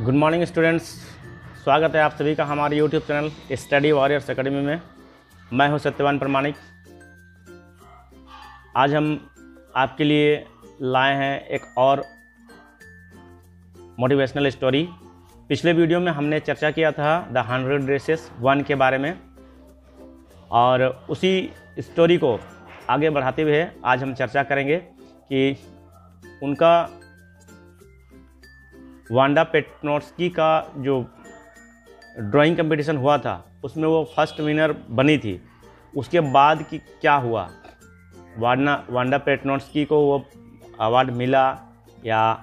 Good morning students, स्वागत है आप सभी का हमारे YouTube channel study warriors academy में। मैं हूं सत्यवान प्रमाणिक। आज हम आपके लिए लाए हैं एक और मोटिवेशनल स्टोरी। पिछले वीडियो में हमने चर्चा किया था द 100 रेसेस 1 के बारे में, और उसी स्टोरी को आगे बढ़ाते हुए आज हम चर्चा करेंगे कि उनका वांडा पेट्रोस्की का जो ड्राइंग कंपटीशन हुआ था उसमें वो फर्स्ट विनर बनी थी। उसके बाद की क्या हुआ, वांडा पेट्रोस्की को वो अवार्ड मिला या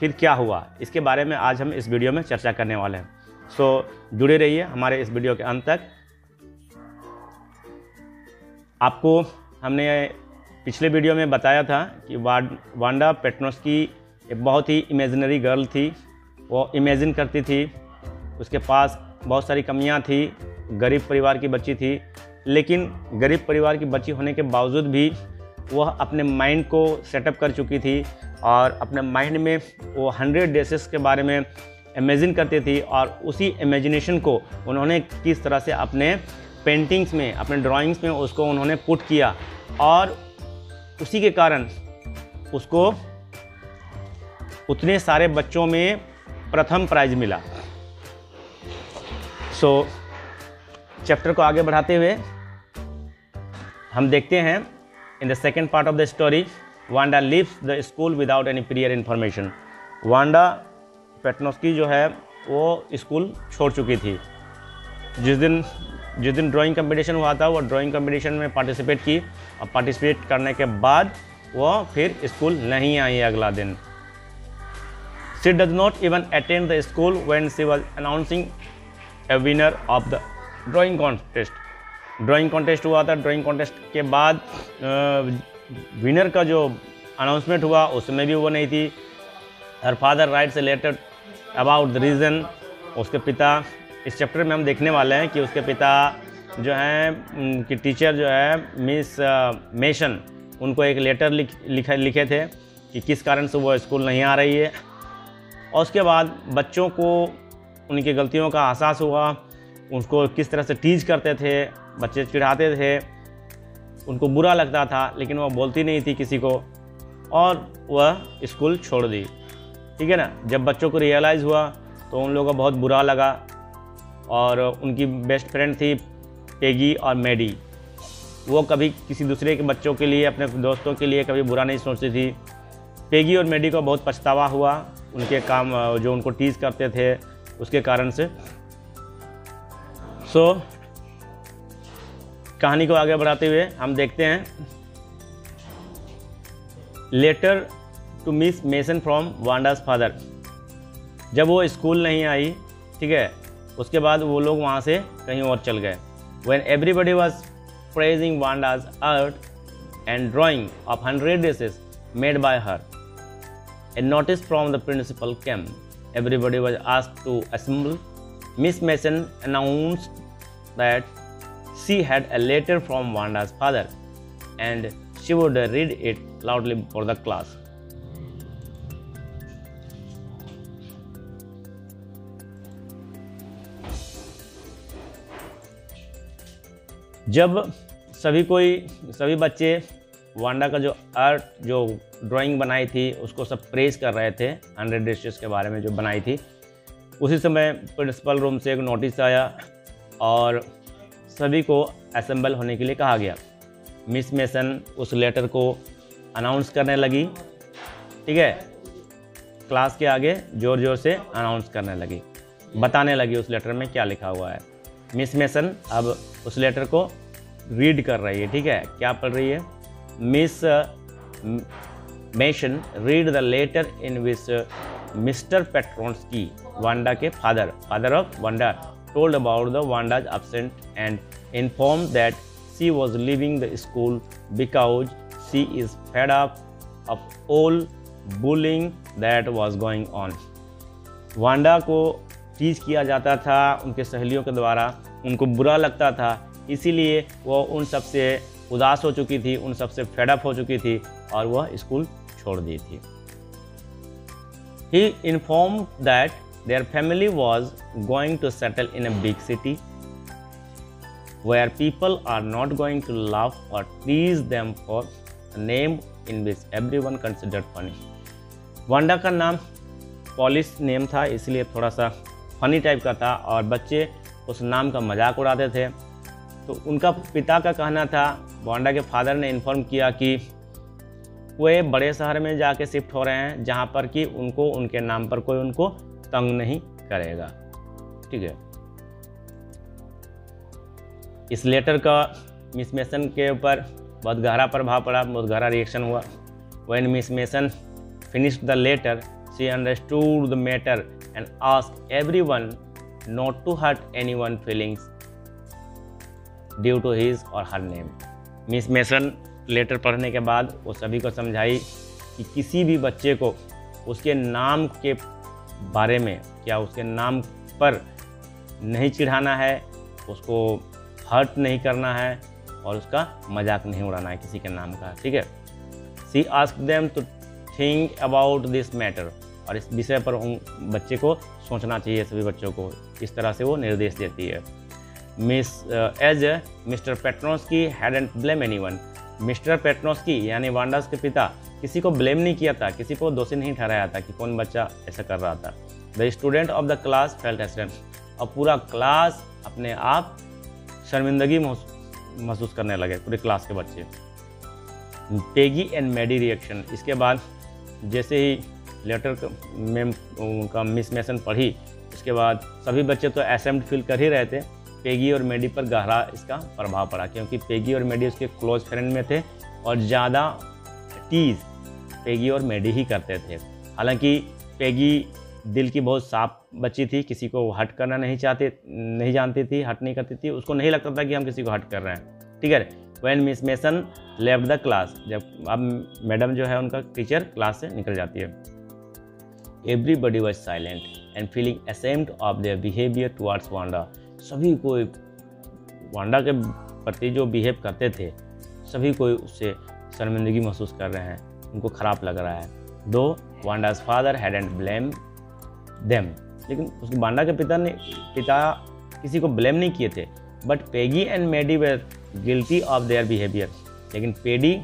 फिर क्या हुआ, इसके बारे में आज हम इस वीडियो में चर्चा करने वाले हैं। सो जुड़े रहिए हमारे इस वीडियो के अंत तक। आपको हमने पिछले वीडियो में बताया था कि वांडा पेट्रोस्की एक बहुत ही इमेजिनरी गर्ल थी। वो इमेजिन करती थी, उसके पास बहुत सारी कमियां थी, गरीब परिवार की बच्ची थी, लेकिन गरीब परिवार की बच्ची होने के बावजूद भी वह अपने माइंड को सेटअप कर चुकी थी और अपने माइंड में वो 100 डेसेस के बारे में इमेजिन करती थी, और उसी इमेजिनेशन को उन्होंने किस तरह से अपने पेंटिंग्स में, अपने ड्राइंग्स में उसको उन्होंने पुट किया, और उसी के कारण उसको उतने सारे बच्चों में प्रथम प्राइज मिला। सो चैप्टर को आगे बढ़ाते हुए हम देखते हैं in the second part of the story, Wanda leaves the school without any prior information. Wanda Petronski जो है वो स्कूल छोड़ चुकी थी। जिस दिन ड्राइंग कंपटीशन हुआ था वो ड्राइंग कंपटीशन में पार्टिसिपेट की, और पार्टिसिपेट करने के बाद वो फिर स्कूल नहीं आई अगला दिन। She does not even attend the school when she was announcing a winner of the drawing contest. Drawing contest हुआ था, ड्राइंग कॉन्टेस्ट के बाद विनर का जो अनाउंसमेंट हुआ उसमें भी वो नहीं थी। Her father writes a letter about the reason. उसके पिता, इस चैप्टर में हम देखने वाले हैं कि उसके पिता जो हैं कि टीचर जो है मिस मेशन, उनको एक लेटर लिखे थे कि किस कारण से वो स्कूल नहीं आ रही है। और उसके बाद बच्चों को उनकी गलतियों का एहसास हुआ, उसको किस तरह से टीज करते थे, बच्चे चिढ़ाते थे, उनको बुरा लगता था, लेकिन वह बोलती नहीं थी किसी को, और वह स्कूल छोड़ दी। ठीक है ना। जब बच्चों को रियलाइज़ हुआ तो उन लोगों को बहुत बुरा लगा, और उनकी बेस्ट फ्रेंड थी पेगी और मैडी। वो कभी किसी दूसरे के बच्चों के लिए, अपने दोस्तों के लिए कभी बुरा नहीं सोचती थी। पेगी और मैडी को बहुत पछतावा हुआ उनके काम, जो उनको टीज करते थे उसके कारण से। सो कहानी को आगे बढ़ाते हुए हम देखते हैं letter to Miss Mason from Wanda's father. जब वो स्कूल नहीं आई, ठीक है, उसके बाद वो लोग वहाँ से कहीं और चल गए। When everybody was praising Wanda's art and drawing of 100 races made by her, a notice from the principal came. Everybody was asked to assemble. Miss Mason announced that she had a letter from Wanda's father and she would read it loudly for the class. जब सभी बच्चे Wanda का जो art, जो drawing बनाई थी, उसको सब प्रेज कर रहे थे 100 डिशेस के बारे में जो बनाई थी, उसी समय प्रिंसिपल रूम से एक नोटिस आया और सभी को असेंबल होने के लिए कहा गया। मिस मेसन उस लेटर को अनाउंस करने लगी, ठीक है, क्लास के आगे ज़ोर ज़ोर से अनाउंस करने लगी, बताने लगी उस लेटर में क्या लिखा हुआ है। मिस मेसन अब उस लेटर को रीड कर रही है, ठीक है। क्या पढ़ रही है? Miss Mason read the letter in which Mr. Petronsky, Wanda के father of Wanda, told about the Wanda's absence and informed that she was leaving the school because she is fed up of all bullying that was going on. Wanda को tease किया जाता था उनके सहेलियों के द्वारा, उनको बुरा लगता था, इसीलिए वो उन सब से उदास हो चुकी थी, उन सबसे फेडअप हो चुकी थी, और वह स्कूल छोड़ दी थी। He informed that their family was going to settle in a big city where people are not going to laugh or tease them for a name in which everyone considered funny. Wanda का नाम polish name था, इसलिए थोड़ा सा funny type का था और बच्चे उस नाम का मजाक उड़ाते थे। तो उनका पिता का कहना था, वांडा के फादर ने इन्फॉर्म किया कि वे बड़े शहर में जाके शिफ्ट हो रहे हैं जहां पर कि उनको उनके नाम पर कोई उनको तंग नहीं करेगा। ठीक है, इस लेटर का मिस मेसन के ऊपर बहुत गहरा प्रभाव पड़ा, बहुत गहरा रिएक्शन हुआ। When miss mason finished the letter, she understood the matter and asked everyone not to hurt anyone's feelings due to his or her name. Miss Mason letter पढ़ने के बाद वो सभी को समझाई कि किसी भी बच्चे को उसके नाम के बारे में या उसके नाम पर नहीं चिढ़ाना है, उसको हर्ट नहीं करना है और उसका मजाक नहीं उड़ाना है किसी के नाम का। ठीक है, She asked them to think about this matter, और इस विषय पर उन बच्चे को सोचना चाहिए, सभी बच्चों को। इस तरह से वो निर्देश देती है। As Mister Petronski hadn't blame anyone, Mister Petronski यानी वांडास के पिता किसी को ब्लेम नहीं किया था, किसी को दोषी नहीं ठहराया था कि कौन बच्चा ऐसा कर रहा था। The student of the class felt ashamed, और पूरा क्लास अपने आप शर्मिंदगी महसूस करने लगे, पूरे क्लास के बच्चे। पेगी एंड मैडी रिएक्शन, इसके बाद जैसे ही लेटर में उनका मिस मेसन पढ़ी, उसके बाद सभी बच्चे तो असेम्ड फील कर ही रहे थे। पेगी और मैडी पर गहरा इसका प्रभाव पड़ा, क्योंकि पेगी और मैडी उसके क्लोज फ्रेंड में थे और ज़्यादा टीज पेगी और मैडी ही करते थे। हालांकि पेगी दिल की बहुत साफ बच्ची थी, किसी को हर्ट करना नहीं जानती थी, हर्ट नहीं करती थी, उसको नहीं लगता था कि हम किसी को हर्ट कर रहे हैं। ठीक है, when miss mason left the class, जब अब मैडम जो है उनका टीचर क्लास से निकल जाती है। Everybody was silent and feeling ashamed of their behaviour towards Wanda, सभी को वांडा के प्रति जो बिहेव करते थे, सभी को उससे शर्मिंदगी महसूस कर रहे हैं, उनको खराब लग रहा है। दो Wanda's father hadn't blame them, लेकिन उसके वांडा के पिता किसी को ब्लेम नहीं किए थे। But Peggy and Maddie were guilty of their behaviour, लेकिन पेडी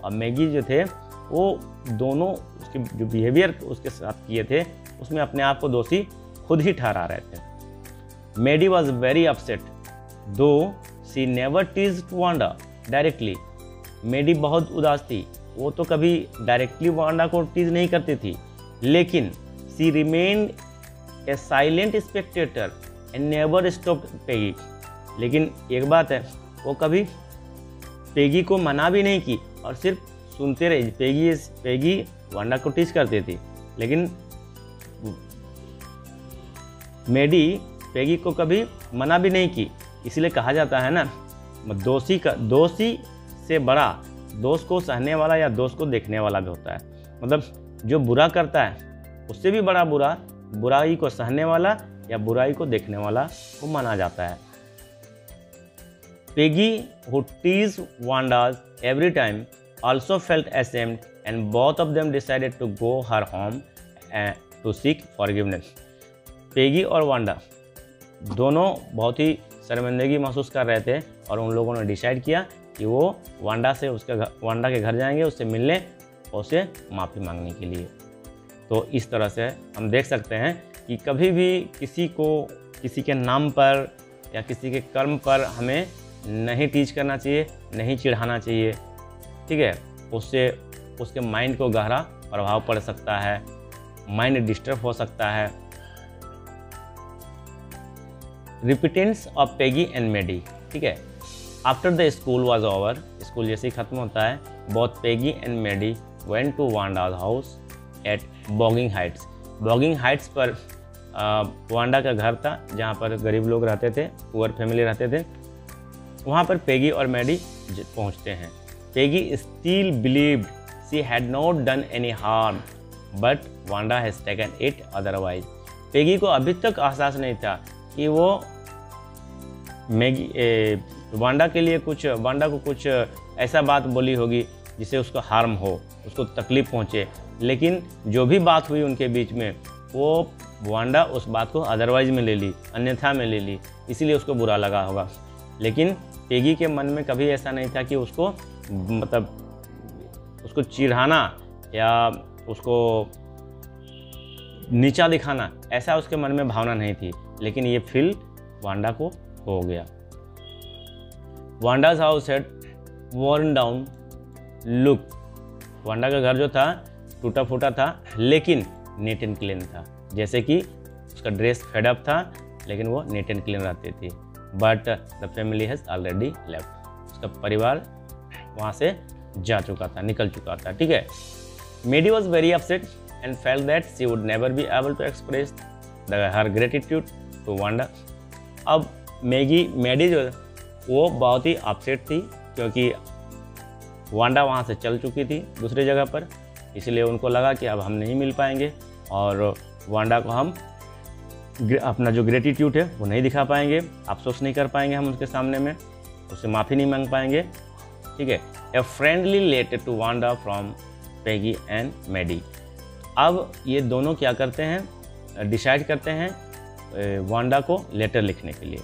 और मैगी जो थे वो दोनों उसके जो बिहेवियर उसके साथ किए थे उसमें अपने आप को दोषी खुद ही ठहरा रहे थे। Maddie was very upset though she never teased Wanda directly, Maddie बहुत उदास थी, वो तो कभी डायरेक्टली वांडा को टीज नहीं करती थी, लेकिन she remained a silent spectator and never stopped Peggy. लेकिन एक बात है, वो कभी पेगी को मना भी नहीं की और सिर्फ सुनते रहे। पेगी वांडा को टीच करती थी, लेकिन मैडी पेगी को कभी मना भी नहीं की। इसलिए कहा जाता है ना, दोषी से बड़ा दोष को सहने वाला या दोष को देखने वाला भी होता है। मतलब जो बुरा करता है उससे भी बड़ा बुराई को सहने वाला या बुराई को देखने वाला को माना जाता है। Peggy, who teased Wanda's every time, also felt ashamed, and both of them decided to go her home to seek forgiveness. Peggy और वांडा दोनों बहुत ही शर्मिंदगी महसूस कर रहे थे और उन लोगों ने डिसाइड किया कि वो वांडा के घर जाएंगे, उससे मिलने और उसे माफ़ी मांगने के लिए। तो इस तरह से हम देख सकते हैं कि कभी भी किसी को किसी के नाम पर या किसी के कर्म पर हमें नहीं टीच करना चाहिए, नहीं चिढ़ाना चाहिए। ठीक है, उससे उसके माइंड को गहरा प्रभाव पड़ सकता है, माइंड डिस्टर्ब हो सकता है। Repentance of Peggy and Maddie. ठीक है, after the school was over, school जैसे ही खत्म होता है, both Peggy and Maddie went to Wanda's house at Boggins Heights. Boggins Heights पर वांडा का घर था जहाँ पर गरीब लोग रहते थे, पुअर फैमिली रहते थे। वहाँ पर पेगी और मैडी पहुँचते हैं। Peggy still believed she had not done any harm but Wanda has taken it otherwise. Peggy को अभी तक एहसास नहीं था कि वो वांडा को कुछ ऐसा बात बोली होगी जिससे उसको हार्म हो, उसको तकलीफ़ पहुँचे। लेकिन जो भी बात हुई उनके बीच में, वो वांडा उस बात को अदरवाइज में ले ली, अन्यथा में ले ली, इसीलिए उसको बुरा लगा होगा। लेकिन पेगी के मन में कभी ऐसा नहीं था कि उसको मतलब उसको चिढ़ाना या उसको नीचा दिखाना, ऐसा उसके मन में भावना नहीं थी। लेकिन ये फील वांडा को हो गया। Wanda's house had worn down look. Wanda का घर जो था टूटा फूटा था, लेकिन नीट एंड क्लीन था। जैसे कि उसका ड्रेस फेडअप था, लेकिन वो नीट एंड क्लीन रहती थी। But the family has already left. उसका परिवार वहाँ से जा चुका था, निकल चुका था। ठीक है। Maddie was very upset and felt that she would never be able to express her gratitude to Wanda. अब मेडी जो वो बहुत ही अपसेट थी, क्योंकि वांडा वहाँ से चल चुकी थी दूसरी जगह पर। इसलिए उनको लगा कि अब हम नहीं मिल पाएंगे और वांडा को हम अपना जो ग्रेटिट्यूड है वो नहीं दिखा पाएंगे, अफसोस नहीं कर पाएंगे हम उसके सामने में, उससे माफ़ी नहीं मांग पाएंगे। ठीक है। A friendly letter to Wanda from Peggy and Maddie. अब ये दोनों क्या करते हैं, डिसाइड करते हैं वांडा को लेटर लिखने के लिए।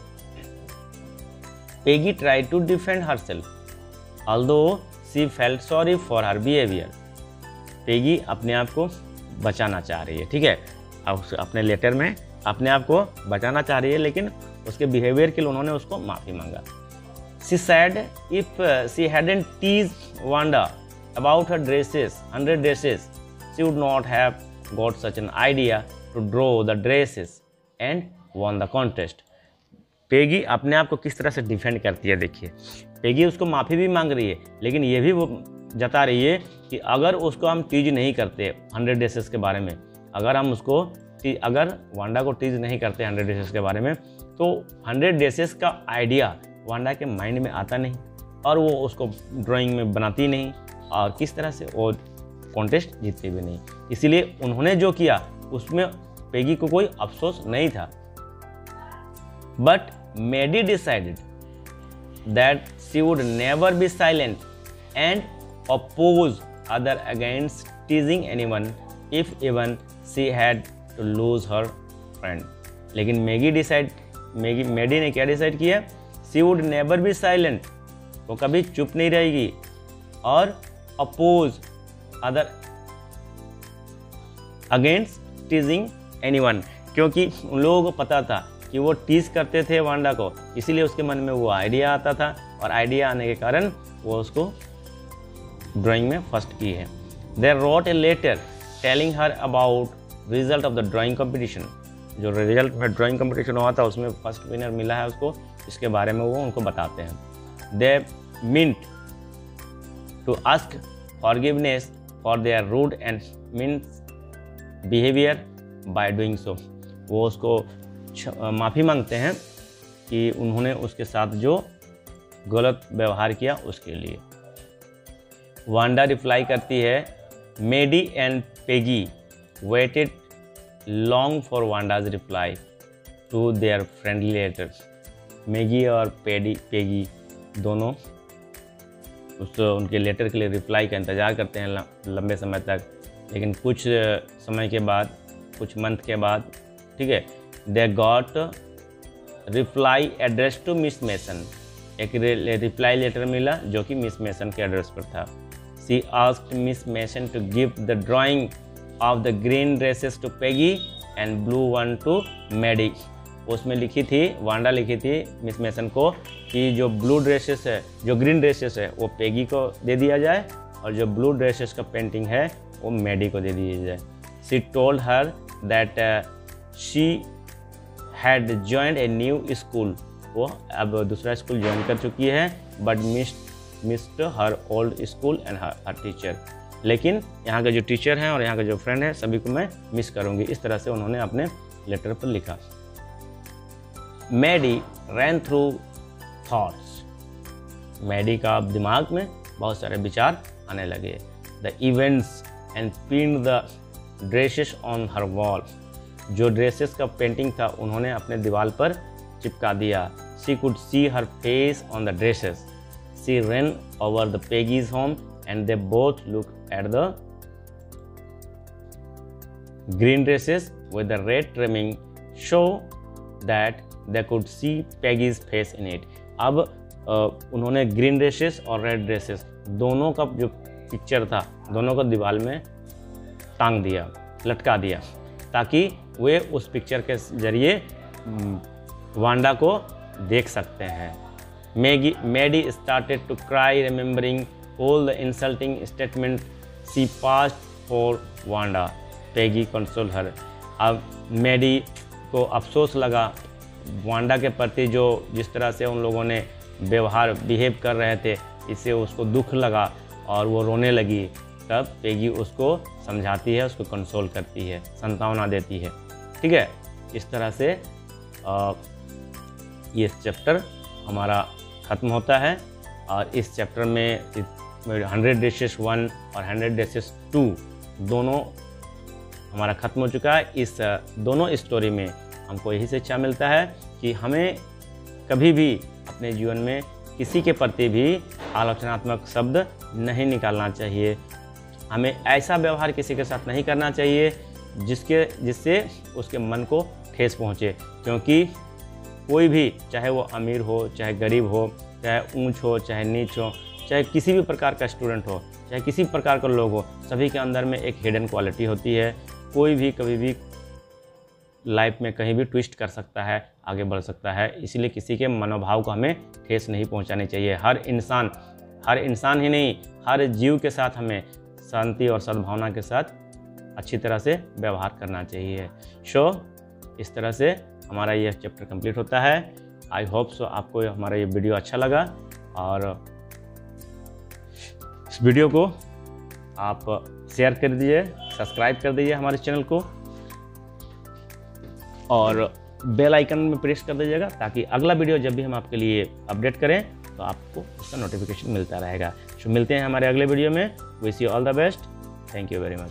Peggy try to defend herself although she felt sorry for her behaviour. Peggy अपने आप को बचाना चाह रही है। ठीक है। अब अपने लेटर में अपने आप को बचाना चाह रही है, लेकिन उसके बिहेवियर के लिए उन्होंने उसको माफ़ी मांगा। She said if she hadn't teased Wanda about her dresses 100 dresses she would not have got such an idea to draw the dresses and won the contest. Peggy अपने आप को किस तरह से डिफेंड करती है। देखिए, पेगी उसको माफ़ी भी मांग रही है, लेकिन ये भी वो जता रही है कि अगर उसको हम टीज नहीं करते 100 ड्रेसेस के बारे में, अगर वांडा को टीज नहीं करते 100 ड्रेसेस के बारे में, तो 100 ड्रेसेस का आइडिया वांडा के माइंड में आता नहीं और वो उसको ड्राइंग में बनाती नहीं, और किस तरह से वो कॉन्टेस्ट जीतती भी नहीं। इसीलिए उन्होंने जो किया उसमें पेगी को कोई अफसोस नहीं था। But Maddie decided that she would never be silent and oppose other against teasing anyone if even she had to lose her friend। लेकिन मेडी ने क्या डिसाइड किया, she would never be silent, वो कभी चुप नहीं रहेगी, और oppose other against teasing anyone, क्योंकि उन लोगों को पता था कि वो टीज करते थे वांडा को, इसीलिए उसके मन में वो आइडिया आता था, और आइडिया आने के कारण वो उसको ड्राइंग में फर्स्ट की है। They wrote a letter telling her about result of the drawing competition। जो रिजल्ट में ड्राइंग कंपटीशन हुआ था उसमें फर्स्ट विनर मिला है उसको, इसके बारे में वो उनको बताते हैं। They meant to ask forgiveness for their rude and mean behavior by doing so। वो उसको माफ़ी मांगते हैं कि उन्होंने उसके साथ जो गलत व्यवहार किया उसके लिए। वांडा रिप्लाई करती है, Maddie and Peggy waited long for Wanda's reply to their friendly letters. Maggie और पेगी दोनों उनके लेटर के लिए रिप्लाई का इंतज़ार करते हैं लंबे समय तक, लेकिन कुछ समय के बाद, कुछ मंथ के बाद, ठीक है, they got reply address to Miss Mason. एक रिप्लाई लेटर मिला जो कि मिस मेसन के एड्रेस पर था। She asked Miss Mason to give the drawing of the green dresses to Peggy and blue one to Maddie। उसमें लिखी थी, वांडा लिखी थी मिस मेसन को कि जो ब्लू ड्रेसेस है, जो ग्रीन ड्रेसेस है वो पेगी को दे दिया जाए, और जो ब्लू ड्रेसेस का पेंटिंग है वो मेडी को दे दिया जाए। She told her that she had joined a new school। वो अब दूसरा स्कूल ज्वाइन कर चुकी है, but missed her old school and her teacher. लेकिन यहाँ के जो टीचर हैं और यहाँ के जो फ्रेंड हैं सभी को मैं मिस करूँगी। इस तरह से उन्होंने अपने लेटर पर लिखा। मैडी रैन थ्रू थॉट्स। मैडी का दिमाग में बहुत सारे विचार आने लगे। The events and pin the dresses on her wall. जो ड्रेसेस का पेंटिंग था उन्होंने अपने दीवार पर चिपका दिया। She could see her face on the dresses. She ran over the Peggy's home and they both look at the green dresses with the red trimming show that they could see Peggy's face in it. अब उन्होंने green dresses और red dresses दोनों का जो picture था दोनों को दीवार में टांग दिया, लटका दिया, ताकि वे उस पिक्चर के जरिए वांडा को देख सकते हैं। Maddie started to cry remembering all the insulting statements she passed for Wanda. Peggy consoled her. अब मैडी को अफसोस लगा वांडा के प्रति, जो जिस तरह से उन लोगों ने बिहेव कर रहे थे, इससे उसको दुख लगा और वो रोने लगी। तब पेगी उसको समझाती है, उसको कंसोल करती है, सांत्वना देती है। ठीक है, इस तरह से ये चैप्टर हमारा ख़त्म होता है। और इस चैप्टर में 100 Days 1 और 100 Days 2 दोनों हमारा ख़त्म हो चुका है। इस दोनों स्टोरी में हमको यही शिक्षा मिलता है कि हमें कभी भी अपने जीवन में किसी के प्रति भी आलोचनात्मक शब्द नहीं निकालना चाहिए। हमें ऐसा व्यवहार किसी के साथ नहीं करना चाहिए जिससे उसके मन को ठेस पहुँचे, क्योंकि कोई भी, चाहे वो अमीर हो, चाहे गरीब हो, चाहे ऊंच हो, चाहे नीच हो, चाहे किसी भी प्रकार का स्टूडेंट हो, चाहे किसी प्रकार का लोग हो, सभी के अंदर में एक हिडन क्वालिटी होती है। कोई भी कभी भी लाइफ में कहीं भी ट्विस्ट कर सकता है, आगे बढ़ सकता है। इसलिए किसी के मनोभाव को हमें ठेस नहीं पहुंचानी चाहिए। हर इंसान ही नहीं, हर जीव के साथ हमें शांति और सद्भावना के साथ अच्छी तरह से व्यवहार करना चाहिए। इस तरह से हमारा यह चैप्टर कंप्लीट होता है। आई होप सो आपको हमारा ये वीडियो अच्छा लगा, और इस वीडियो को आप शेयर कर दीजिए, सब्सक्राइब कर दीजिए हमारे चैनल को, और बेल आइकन में प्रेस कर दीजिएगा, ताकि अगला वीडियो जब भी हम आपके लिए अपडेट करें तो आपको उसका नोटिफिकेशन मिलता रहेगा। मिलते हैं हमारे अगले वीडियो में। Wish you all the best. Thank you very much.